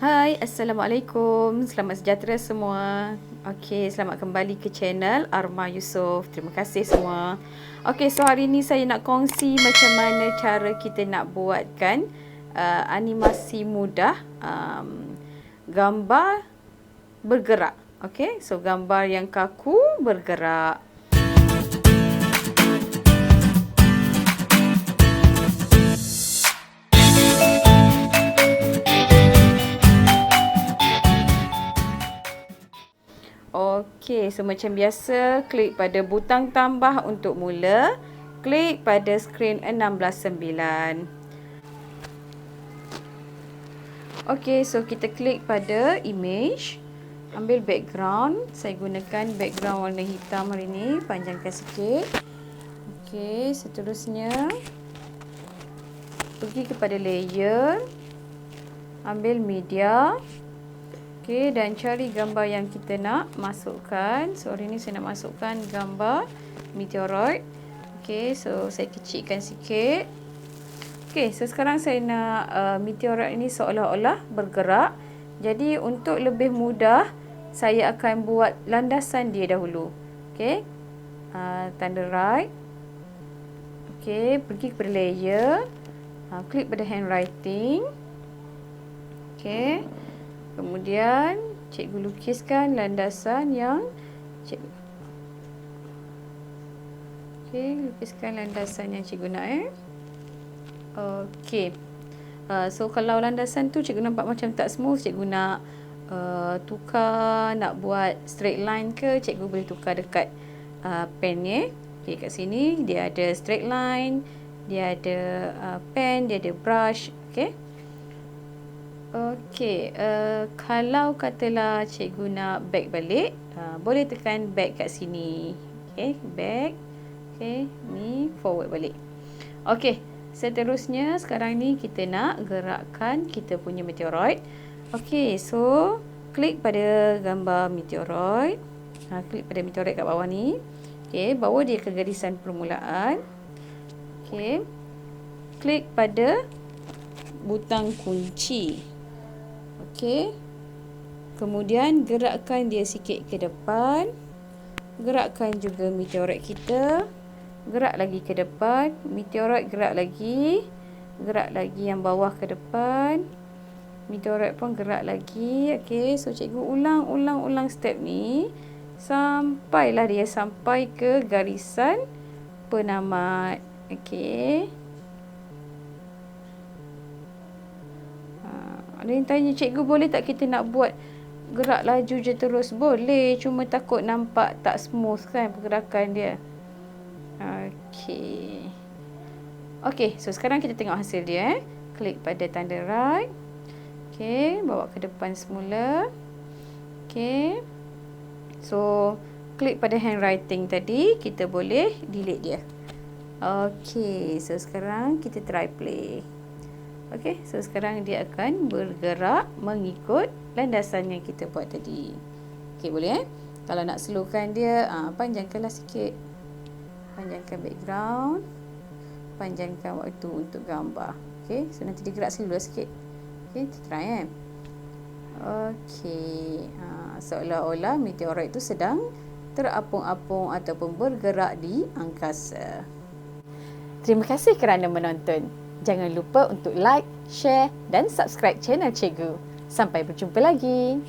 Hai, Assalamualaikum. Selamat sejahtera semua. Okey, selamat kembali ke channel Arma Yusof. Terima kasih semua. Okey, so hari ni saya nak kongsi macam mana cara kita nak buatkan animasi mudah, gambar bergerak. Okey, so gambar yang kaku bergerak. Okey, so macam biasa, klik pada butang tambah untuk mula. Klik pada skrin 16:9. Okey, so kita klik pada image. Ambil background. Saya gunakan background warna hitam hari ni. Panjangkan sikit. Okey, seterusnya pergi kepada layer. Ambil media. Okey, dan cari gambar yang kita nak masukkan. So, hari ni saya nak masukkan gambar meteoroid. Okey, so saya kecilkan sikit. Okey, so sekarang saya nak meteoroid ini seolah-olah bergerak. Jadi, untuk lebih mudah, saya akan buat landasan dia dahulu. Okey, tanda right. Okey, pergi kepada layer. Klik pada handwriting. Okey. Kemudian, cikgu lukiskan landasan yang cikgu. Okey, lukiskan landasan yang cikgu nak. Okey. So, kalau landasan tu cikgu nampak macam tak smooth, cikgu nak tukar, nak buat straight line ke, cikgu boleh tukar dekat pen ni. Okey, kat sini dia ada straight line, dia ada pen, dia ada brush. Okey. Okey, kalau katalah cikgu nak back balik, boleh tekan back kat sini. Okey, back. Okey, ni forward balik. Okey, seterusnya sekarang ni kita nak gerakkan kita punya meteoroid. Okey, so klik pada gambar meteoroid. Klik pada meteoroid kat bawah ni. Okey, bawa dia ke garisan permulaan. Okey, klik pada butang kunci. Okey. Kemudian gerakkan dia sikit ke depan. Gerakkan juga meteoroid kita. Gerak lagi ke depan. Meteoroid gerak lagi. Gerak lagi yang bawah ke depan. Meteoroid pun gerak lagi. Okey, so cikgu ulang step ni sampailah dia sampai ke garisan penamat. Okey. Ada yang tanya, cikgu boleh tak kita nak buat gerak laju je terus? Boleh, cuma takut nampak tak smooth kan pergerakan dia. Okey. Okey, so sekarang kita tengok hasil dia. Klik pada tanda right. Okey, bawa ke depan semula. Okey. So, klik pada handwriting tadi, kita boleh delete dia. Okey, so sekarang kita try play. Okey, so sekarang dia akan bergerak mengikut landasan yang kita buat tadi. Okey, boleh Kalau nak slowkan dia, panjangkanlah sikit. Panjangkan background. Panjangkan waktu untuk gambar. Okey, so nanti dia gerak slow sikit. Okey, kita try Okey, seolah-olah meteoroid itu sedang terapung-apung ataupun bergerak di angkasa. Terima kasih kerana menonton. Jangan lupa untuk like, share dan subscribe channel cikgu. Sampai berjumpa lagi.